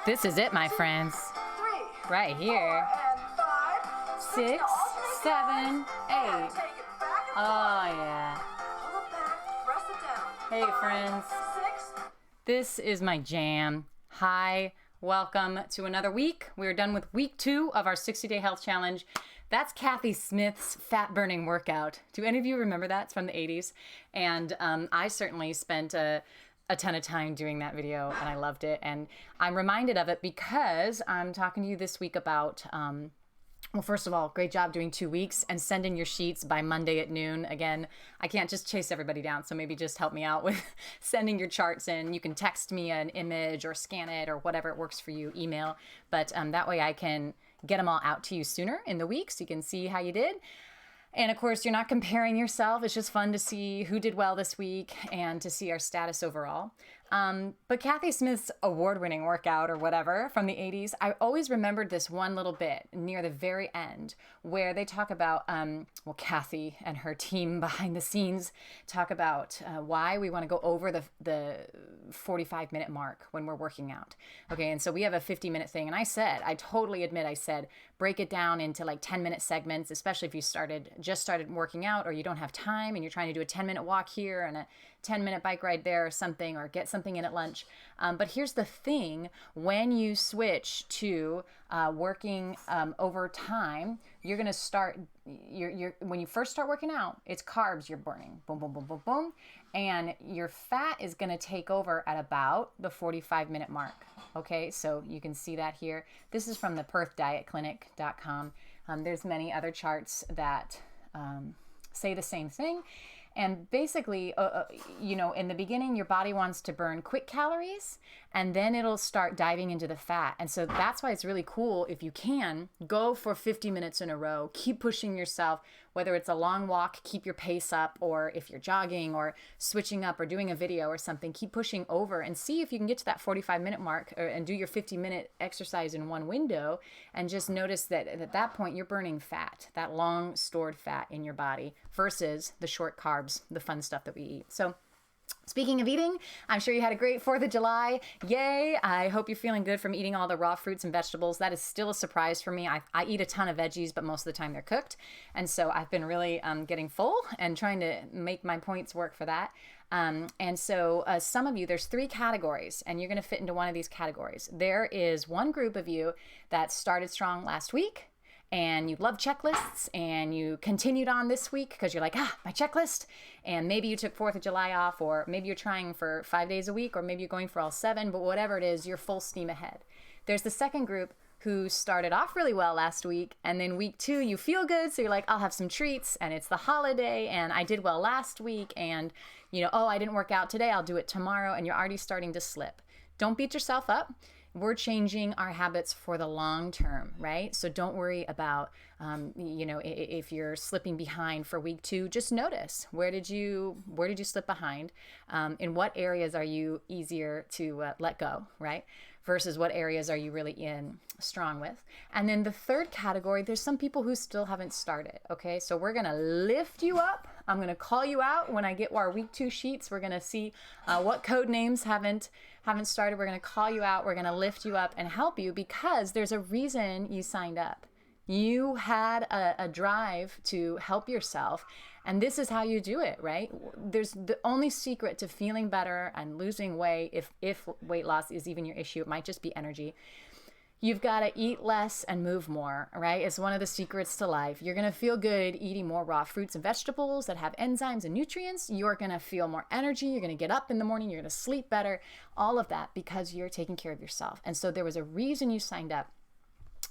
This is it, my friends. Right here. 6, 7, 8. Oh, yeah. Hey, friends. This is my jam. Hi, welcome to another week. We're done with week 2 of our 60-day health challenge. That's Kathy Smith's fat-burning workout. Do any of you remember that? It's from the 80s. And I certainly spent a ton of time doing that video, and I loved it. And I'm reminded of it because I'm talking to you this week about, well, first of all, great job doing 2 weeks and send in your sheets by Monday at noon. Again, I can't just chase everybody down, so maybe just help me out with sending your charts in. You can text me an image or scan it or whatever it works for you, email. But that way I can get them all out to you sooner in the week so you can see how you did. And of course, you're not comparing yourself. It's just fun to see who did well this week and to see our status overall. But Kathy Smith's award-winning workout or whatever from the 80s, I always remembered this one little bit near the very end where they talk about, well, Kathy and her team behind the scenes talk about why we want to go over the 45-minute mark when we're working out. Okay, and so we have a 50-minute thing. And I totally admit, I said, break it down into like 10-minute segments, especially if you just started working out or you don't have time and you're trying to do a 10-minute walk here and a 10-minute bike ride there or something, or get something in at lunch. But here's the thing, when you switch to working over time, you're going to start, when you first start working out, it's carbs you're burning, boom, boom, boom, boom, boom. And your fat is going to take over at about the 45-minute mark. Okay, so you can see that here. This is from the perthdietclinic.com. There's many other charts that say the same thing. And basically, in the beginning, your body wants to burn quick calories, and then it'll start diving into the fat. And so that's why it's really cool if you can go for 50 minutes in a row, keep pushing yourself, whether it's a long walk, keep your pace up, or if you're jogging or switching up or doing a video or something, keep pushing over and see if you can get to that 45-minute mark and do your 50-minute exercise in one window, and just notice that at that point you're burning fat, that long stored fat in your body versus the short carbs, the fun stuff that we eat. So speaking of eating, I'm sure you had a great 4th of July. Yay! I hope you're feeling good from eating all the raw fruits and vegetables. That is still a surprise for me. I eat a ton of veggies, but most of the time they're cooked. And so I've been really getting full and trying to make my points work for that. And so some of you, there's 3 categories, and you're going to fit into one of these categories. There is one group of you that started strong last week, and you love checklists, and you continued on this week because you're like, my checklist. And maybe you took 4th of July off, or maybe you're trying for 5 days a week, or maybe you're going for all 7, but whatever it is, you're full steam ahead. There's the second group who started off really well last week, and then week 2, you feel good, so you're like, I'll have some treats, and it's the holiday, and I did well last week, and I didn't work out today, I'll do it tomorrow, and you're already starting to slip. Don't beat yourself up. We're changing our habits for the long term, right? So don't worry about, if you're slipping behind for week 2, just notice, where did you slip behind? In what areas are you easier to let go, right? Versus what areas are you really strong with? And then the third category, there's some people who still haven't started, okay? So we're gonna lift you up. I'm gonna call you out when I get our week 2 sheets. We're gonna see what code names haven't started. We're gonna call you out. We're gonna lift you up and help you because there's a reason you signed up. You had a drive to help yourself, and this is how you do it, right? There's the only secret to feeling better and losing weight, if weight loss is even your issue, it might just be energy. You've got to eat less and move more, right? It's one of the secrets to life. You're going to feel good eating more raw fruits and vegetables that have enzymes and nutrients. You're going to feel more energy. You're going to get up in the morning. You're going to sleep better. All of that because you're taking care of yourself. And so there was a reason you signed up.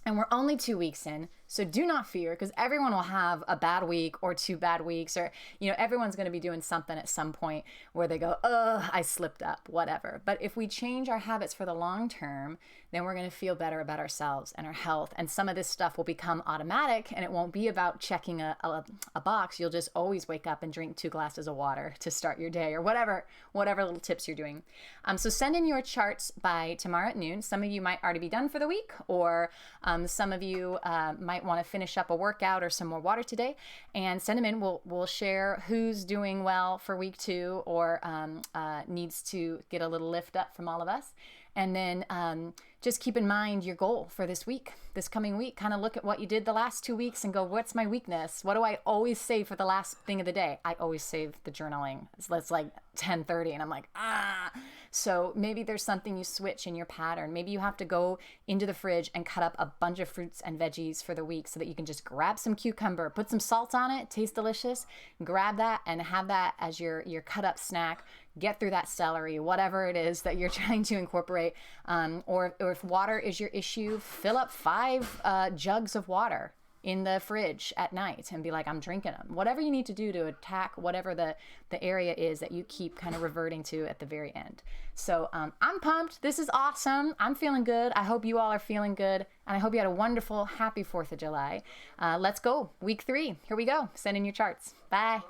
And we're only 2 weeks in, so do not fear, because everyone will have a bad week or 2 bad weeks, or, everyone's going to be doing something at some point where they go, I slipped up, whatever. But if we change our habits for the long term, then we're going to feel better about ourselves and our health. And some of this stuff will become automatic, and it won't be about checking a box. You'll just always wake up and drink 2 glasses of water to start your day, or whatever little tips you're doing. So send in your charts by tomorrow at noon. Some of you might already be done for the week, or some of you might might want to finish up a workout or some more water today, and send them in. We'll share who's doing well for week 2 or needs to get a little lift up from all of us. And then just keep in mind your goal for this week, this coming week. Kind of look at what you did the last 2 weeks and go, what's my weakness? What do I always save for the last thing of the day? I always save the journaling. It's like 10:30 and I'm like, So maybe there's something you switch in your pattern. Maybe you have to go into the fridge and cut up a bunch of fruits and veggies for the week so that you can just grab some cucumber, put some salt on it, tastes delicious, grab that and have that as your cut up snack. Get through that celery, whatever it is that you're trying to incorporate. Or if water is your issue, fill up 5 jugs of water in the fridge at night and be like, I'm drinking them. Whatever you need to do to attack whatever the area is that you keep kind of reverting to at the very end. So I'm pumped. This is awesome. I'm feeling good. I hope you all are feeling good. And I hope you had a wonderful, happy 4th of July. Let's go. Week 3. Here we go. Send in your charts. Bye.